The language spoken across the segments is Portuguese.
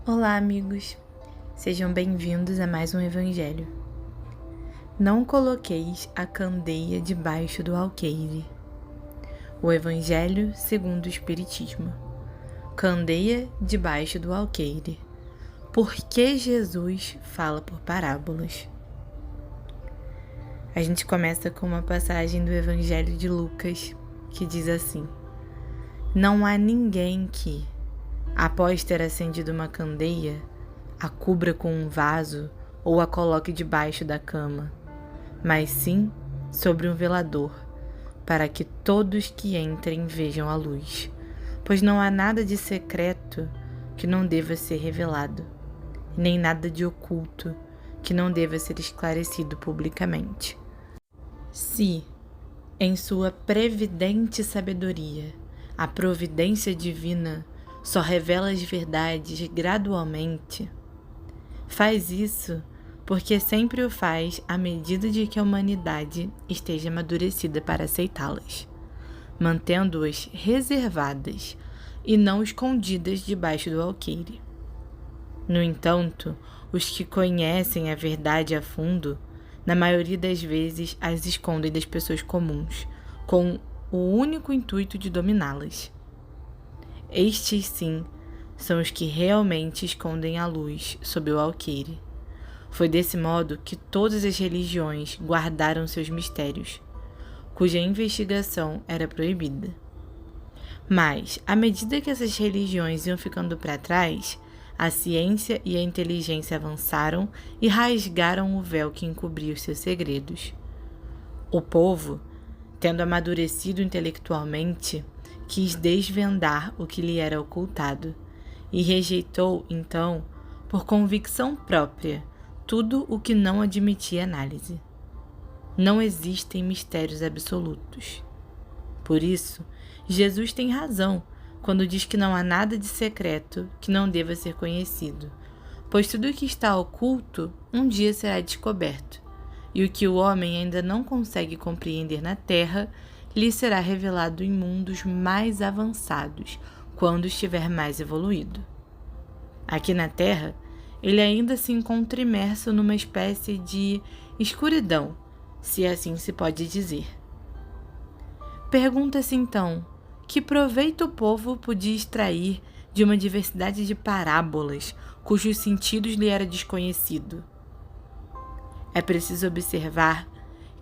Olá, amigos. Sejam bem-vindos a mais um Evangelho. Não coloqueis a candeia debaixo do alqueire. O Evangelho segundo o Espiritismo. Candeia debaixo do alqueire. Por que Jesus fala por parábolas? A gente começa com uma passagem do Evangelho de Lucas, que diz assim: Não há ninguém que, após ter acendido uma candeia, a cubra com um vaso ou a coloque debaixo da cama, mas sim sobre um velador, para que todos que entrem vejam a luz. Pois não há nada de secreto que não deva ser revelado, nem nada de oculto que não deva ser esclarecido publicamente. Se, em sua previdente sabedoria, a providência divina só revela as verdades gradualmente, faz isso porque sempre o faz à medida de que a humanidade esteja amadurecida para aceitá-las, mantendo-as reservadas e não escondidas debaixo do alqueire. No entanto, os que conhecem a verdade a fundo, na maioria das vezes as escondem das pessoas comuns, com o único intuito de dominá-las. Estes, sim, são os que realmente escondem a luz sob o alqueire. Foi desse modo que todas as religiões guardaram seus mistérios, cuja investigação era proibida. Mas, à medida que essas religiões iam ficando para trás, a ciência e a inteligência avançaram e rasgaram o véu que encobria os seus segredos. O povo, tendo amadurecido intelectualmente, quis desvendar o que lhe era ocultado e rejeitou, então, por convicção própria, tudo o que não admitia análise. Não existem mistérios absolutos. Por isso, Jesus tem razão quando diz que não há nada de secreto que não deva ser conhecido, pois tudo o que está oculto um dia será descoberto, e o que o homem ainda não consegue compreender na terra lhe será revelado em mundos mais avançados, quando estiver mais evoluído. Aqui na Terra, ele ainda se encontra imerso numa espécie de escuridão, se assim se pode dizer. Pergunta-se então, que proveito o povo podia extrair de uma diversidade de parábolas, cujos sentidos lhe era desconhecido? É preciso observar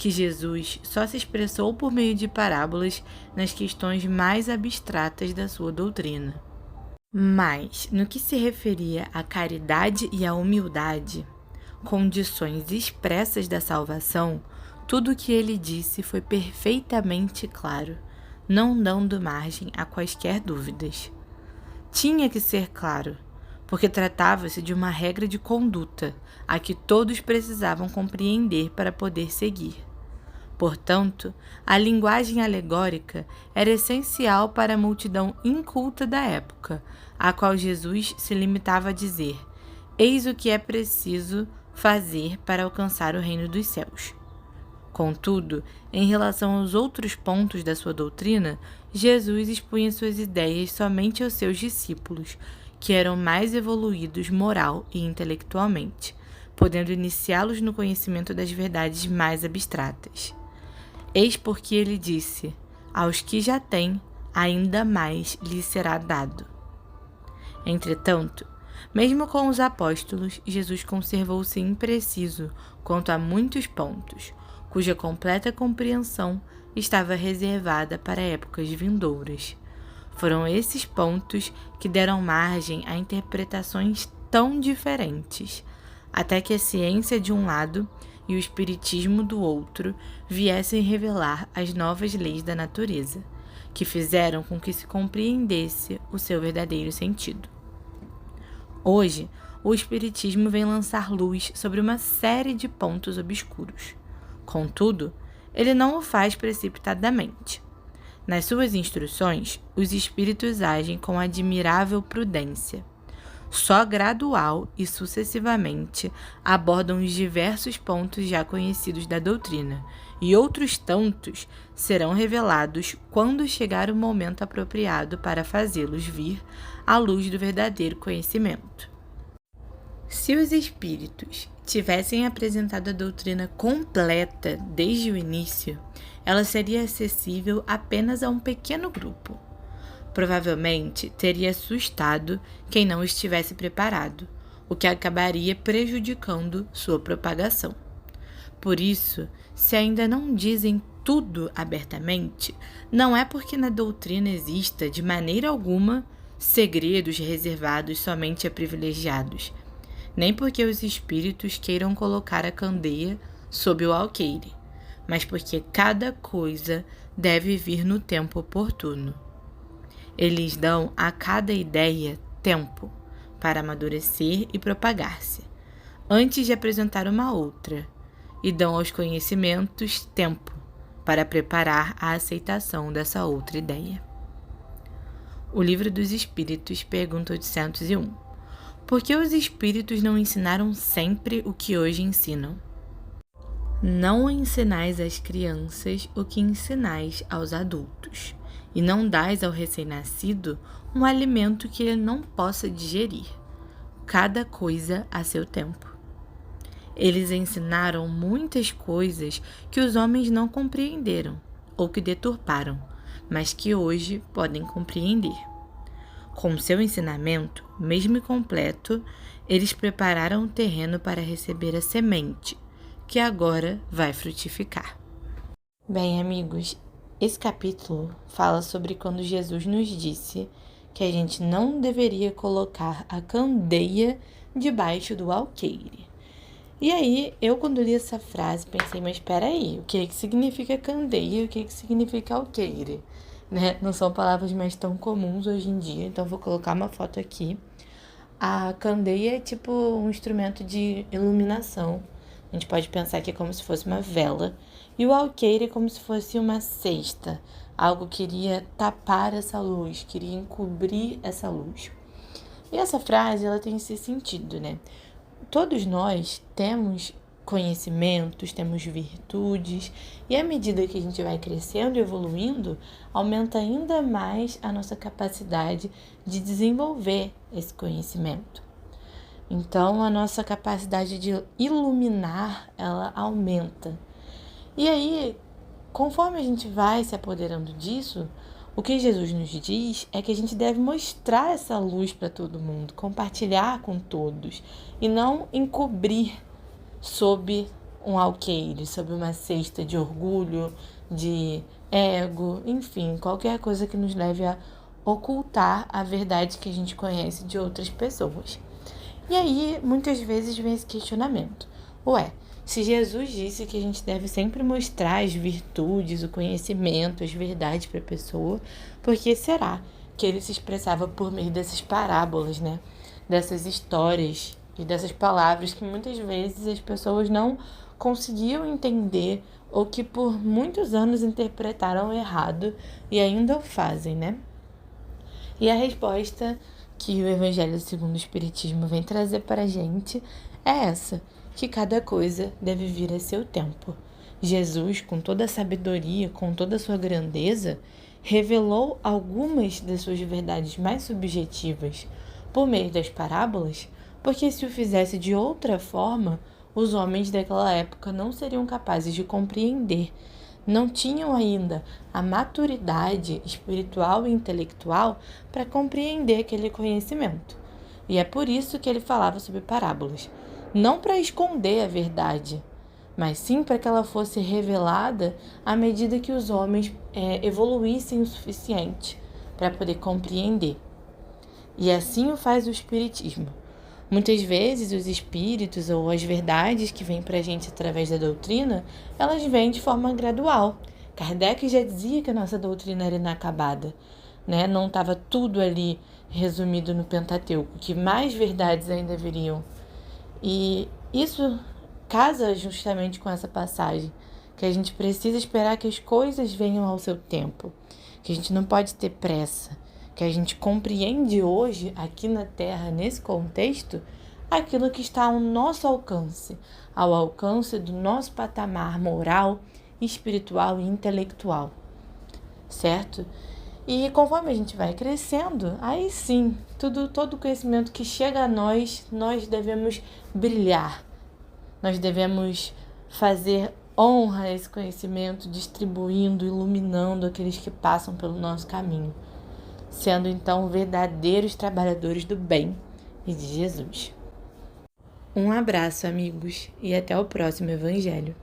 que Jesus só se expressou por meio de parábolas nas questões mais abstratas da sua doutrina. Mas, no que se referia à caridade e à humildade, condições expressas da salvação, tudo o que ele disse foi perfeitamente claro, não dando margem a quaisquer dúvidas. Tinha que ser claro, porque tratava-se de uma regra de conduta a que todos precisavam compreender para poder seguir. Portanto, a linguagem alegórica era essencial para a multidão inculta da época, a qual Jesus se limitava a dizer: eis o que é preciso fazer para alcançar o reino dos céus. Contudo, em relação aos outros pontos da sua doutrina, Jesus expunha suas ideias somente aos seus discípulos, que eram mais evoluídos moral e intelectualmente, podendo iniciá-los no conhecimento das verdades mais abstratas. Eis porque ele disse: aos que já têm, ainda mais lhes será dado. Entretanto, mesmo com os apóstolos, Jesus conservou-se impreciso quanto a muitos pontos, cuja completa compreensão estava reservada para épocas vindouras. Foram esses pontos que deram margem a interpretações tão diferentes, até que a ciência de um lado e o espiritismo do outro viessem revelar as novas leis da natureza, que fizeram com que se compreendesse o seu verdadeiro sentido. Hoje, o espiritismo vem lançar luz sobre uma série de pontos obscuros. Contudo, ele não o faz precipitadamente. Nas suas instruções, os espíritos agem com admirável prudência. Só gradual e sucessivamente abordam os diversos pontos já conhecidos da doutrina, e outros tantos serão revelados quando chegar o momento apropriado para fazê-los vir à luz do verdadeiro conhecimento. Se os espíritos tivessem apresentado a doutrina completa desde o início, ela seria acessível apenas a um pequeno grupo. Provavelmente teria assustado quem não estivesse preparado, o que acabaria prejudicando sua propagação. Por isso, se ainda não dizem tudo abertamente, não é porque na doutrina exista, de maneira alguma, segredos reservados somente a privilegiados, nem porque os espíritos queiram colocar a candeia sob o alqueire, mas porque cada coisa deve vir no tempo oportuno. Eles dão a cada ideia tempo para amadurecer e propagar-se, antes de apresentar uma outra, e dão aos conhecimentos tempo para preparar a aceitação dessa outra ideia. O Livro dos Espíritos, pergunta 801. Por que os espíritos não ensinaram sempre o que hoje ensinam? Não ensinais às crianças o que ensinais aos adultos, e não dais ao recém-nascido um alimento que ele não possa digerir. Cada coisa a seu tempo. Eles ensinaram muitas coisas que os homens não compreenderam ou que deturparam, mas que hoje podem compreender. Com seu ensinamento, mesmo incompleto, eles prepararam o terreno para receber a semente, que agora vai frutificar. Bem, amigos, esse capítulo fala sobre quando Jesus nos disse que a gente não deveria colocar a candeia debaixo do alqueire. E aí, eu quando li essa frase, pensei, mas espera aí, o que significa candeia e o que significa alqueire? Né? Não são palavras mais tão comuns hoje em dia, então vou colocar uma foto aqui. A candeia é tipo um instrumento de iluminação. A gente pode pensar que é como se fosse uma vela. E o alqueire é como se fosse uma cesta. Algo que iria tapar essa luz, queria encobrir essa luz. E essa frase, ela tem esse sentido, né? Todos nós temos conhecimentos, temos virtudes, e à medida que a gente vai crescendo e evoluindo, aumenta ainda mais a nossa capacidade de desenvolver esse conhecimento. Então, a nossa capacidade de iluminar, ela aumenta. E aí, conforme a gente vai se apoderando disso, o que Jesus nos diz é que a gente deve mostrar essa luz para todo mundo, compartilhar com todos, e não encobrir sob um alqueire, sob uma cesta de orgulho, de ego, enfim, qualquer coisa que nos leve a ocultar a verdade que a gente conhece de outras pessoas. E aí, muitas vezes vem esse questionamento. Se Jesus disse que a gente deve sempre mostrar as virtudes, o conhecimento, as verdades para a pessoa, por que será que ele se expressava por meio dessas parábolas, né? Dessas histórias e dessas palavras que muitas vezes as pessoas não conseguiam entender ou que por muitos anos interpretaram errado e ainda o fazem, né? E a resposta que o Evangelho segundo o Espiritismo vem trazer para a gente é essa, que cada coisa deve vir a seu tempo. Jesus, com toda a sabedoria, com toda a sua grandeza, revelou algumas das suas verdades mais subjetivas por meio das parábolas, porque se o fizesse de outra forma, os homens daquela época não seriam capazes de compreender, não tinham ainda a maturidade espiritual e intelectual para compreender aquele conhecimento. E é por isso que ele falava sobre parábolas, não para esconder a verdade, mas sim para que ela fosse revelada à medida que os homens evoluíssem o suficiente para poder compreender. E assim o faz o Espiritismo. Muitas vezes os espíritos ou as verdades que vêm para a gente através da doutrina, elas vêm de forma gradual. Kardec já dizia que a nossa doutrina era inacabada, né? Não estava tudo ali resumido no Pentateuco, que mais verdades ainda viriam. E isso casa justamente com essa passagem, que a gente precisa esperar que as coisas venham ao seu tempo, que a gente não pode ter pressa, que a gente compreende hoje, aqui na Terra, nesse contexto, aquilo que está ao nosso alcance, ao alcance do nosso patamar moral, espiritual e intelectual, certo? E conforme a gente vai crescendo, aí sim, todo conhecimento que chega a nós devemos brilhar. Nós devemos fazer honra a esse conhecimento, distribuindo, iluminando aqueles que passam pelo nosso caminho, sendo então verdadeiros trabalhadores do bem e de Jesus. Um abraço, amigos, e até o próximo Evangelho.